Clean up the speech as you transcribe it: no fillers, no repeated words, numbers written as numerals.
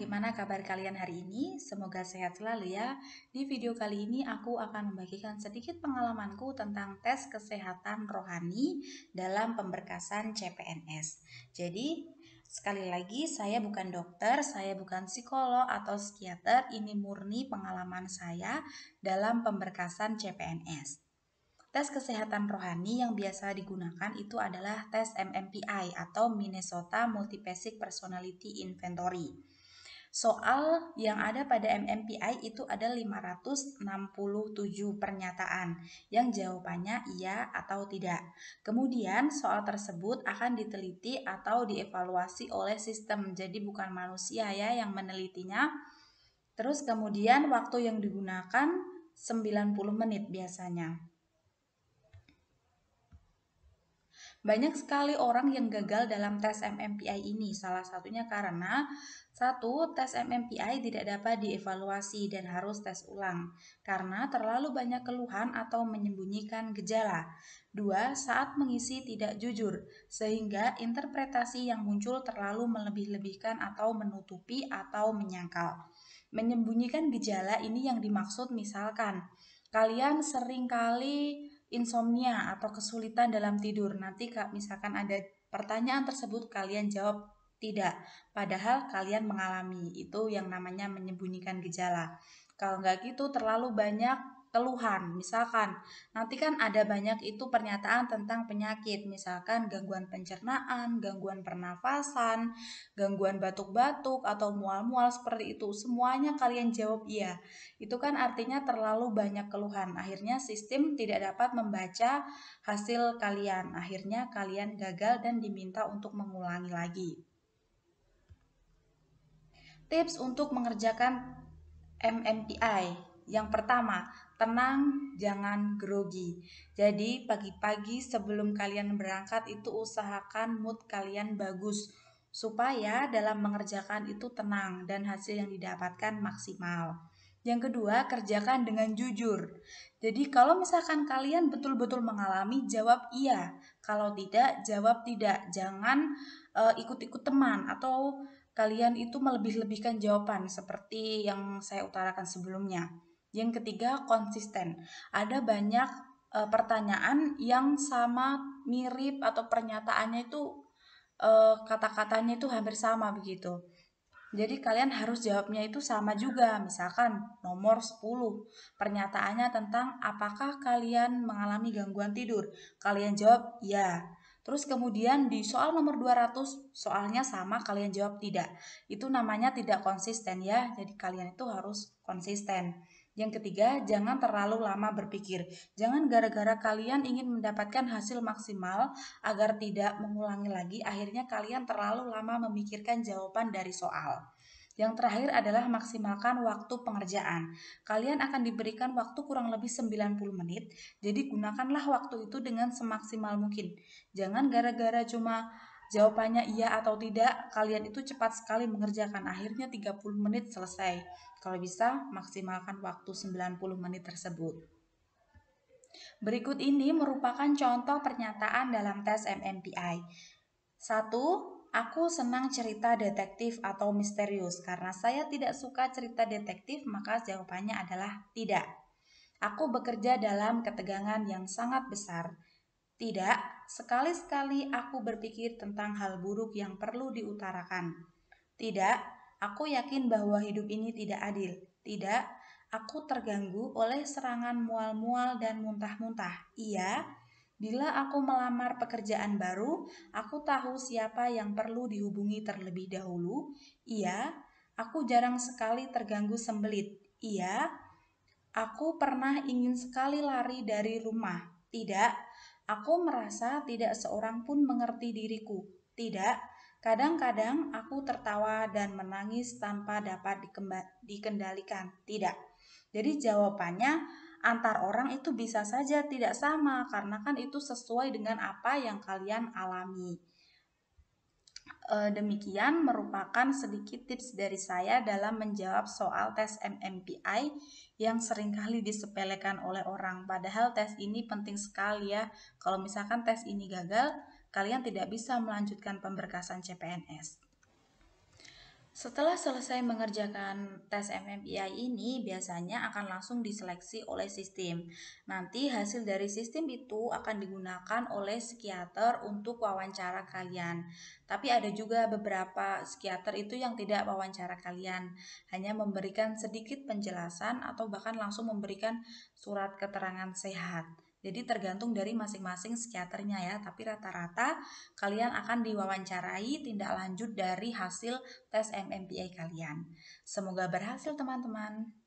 bagaimana kabar kalian hari ini? Semoga sehat selalu ya. Di video kali ini aku akan membagikan sedikit pengalamanku tentang tes kesehatan rohani dalam pemberkasan CPNS. Jadi, sekali lagi saya bukan dokter, saya bukan psikolog atau psikiater, ini murni pengalaman saya dalam pemberkasan CPNS. Tes kesehatan rohani yang biasa digunakan itu adalah tes MMPI atau Minnesota Multiphasic Personality Inventory. Soal yang ada pada MMPI itu ada 567 pernyataan yang jawabannya iya atau tidak. Kemudian soal tersebut akan diteliti atau dievaluasi oleh sistem. Jadi bukan manusia ya yang menelitinya. Terus kemudian waktu yang digunakan 90 menit biasanya. Banyak sekali orang yang gagal dalam tes MMPI ini, salah satunya karena satu, tes MMPI tidak dapat dievaluasi dan harus tes ulang karena terlalu banyak keluhan atau menyembunyikan gejala. Dua, saat mengisi tidak jujur sehingga interpretasi yang muncul terlalu melebih-lebihkan atau menutupi atau menyangkal. Menyembunyikan gejala ini yang dimaksud misalkan kalian sering kali insomnia atau kesulitan dalam tidur. Nanti misalkan ada pertanyaan tersebut kalian jawab tidak, padahal kalian mengalami. Itu yang namanya menyembunyikan gejala. Kalau nggak gitu terlalu banyak keluhan. Misalkan nanti kan ada banyak itu pernyataan tentang penyakit, misalkan gangguan pencernaan, gangguan pernafasan, gangguan batuk-batuk atau mual-mual seperti itu. Semuanya kalian jawab iya. Itu kan artinya terlalu banyak keluhan. Akhirnya sistem tidak dapat membaca hasil kalian. Akhirnya kalian gagal dan diminta untuk mengulangi lagi. Tips untuk mengerjakan MMPI. Yang pertama, tenang, jangan grogi. Jadi pagi-pagi sebelum kalian berangkat itu usahakan mood kalian bagus supaya dalam mengerjakan itu tenang dan hasil yang didapatkan maksimal. Yang kedua, kerjakan dengan jujur. Jadi kalau misalkan kalian betul-betul mengalami, jawab iya. Kalau tidak, jawab tidak. Jangan ikut-ikut teman atau kalian itu melebih-lebihkan jawaban seperti yang saya utarakan sebelumnya. Yang ketiga, konsisten. Ada banyak pertanyaan yang sama, mirip atau pernyataannya itu kata-katanya itu hampir sama begitu. Jadi kalian harus jawabnya itu sama juga. Misalkan nomor 10, pernyataannya tentang apakah kalian mengalami gangguan tidur. Kalian jawab ya. Terus kemudian di soal nomor 200, soalnya sama, kalian jawab tidak. Itu namanya tidak konsisten ya. Jadi kalian itu harus konsisten. Yang ketiga, jangan terlalu lama berpikir. Jangan gara-gara kalian ingin mendapatkan hasil maksimal agar tidak mengulangi lagi, akhirnya kalian terlalu lama memikirkan jawaban dari soal. Yang terakhir adalah maksimalkan waktu pengerjaan. Kalian akan diberikan waktu kurang lebih 90 menit, jadi gunakanlah waktu itu dengan semaksimal mungkin. Jangan gara-gara cuma jawabannya iya atau tidak, kalian itu cepat sekali mengerjakan, akhirnya 30 menit selesai. Kalau bisa, maksimalkan waktu 90 menit tersebut. Berikut ini merupakan contoh pernyataan dalam tes MMPI. 1. Aku senang cerita detektif atau misterius. Karena saya tidak suka cerita detektif, maka jawabannya adalah tidak. Aku bekerja dalam ketegangan yang sangat besar. Tidak, sekali-sekali aku berpikir tentang hal buruk yang perlu diutarakan. Tidak, aku yakin bahwa hidup ini tidak adil. Tidak, aku terganggu oleh serangan mual-mual dan muntah-muntah. Iya, bila aku melamar pekerjaan baru, aku tahu siapa yang perlu dihubungi terlebih dahulu. Iya, aku jarang sekali terganggu sembelit. Iya, aku pernah ingin sekali lari dari rumah. Tidak, aku merasa tidak seorang pun mengerti diriku. Tidak, kadang-kadang aku tertawa dan menangis tanpa dapat dikendalikan. Tidak. Jadi jawabannya antar orang itu bisa saja tidak sama karena kan itu sesuai dengan apa yang kalian alami. Demikian merupakan sedikit tips dari saya dalam menjawab soal tes MMPI yang seringkali disepelekan oleh orang. Padahal tes ini penting sekali ya. Kalau misalkan tes ini gagal, kalian tidak bisa melanjutkan pemberkasan CPNS. Setelah selesai mengerjakan tes MMPI ini, biasanya akan langsung diseleksi oleh sistem. Nanti hasil dari sistem itu akan digunakan oleh psikiater untuk wawancara kalian. Tapi ada juga beberapa psikiater itu yang tidak wawancara kalian, hanya memberikan sedikit penjelasan atau bahkan langsung memberikan surat keterangan sehat. Jadi tergantung dari masing-masing psikiaternya ya, tapi rata-rata kalian akan diwawancarai tindak lanjut dari hasil tes MMPI kalian. Semoga berhasil teman-teman.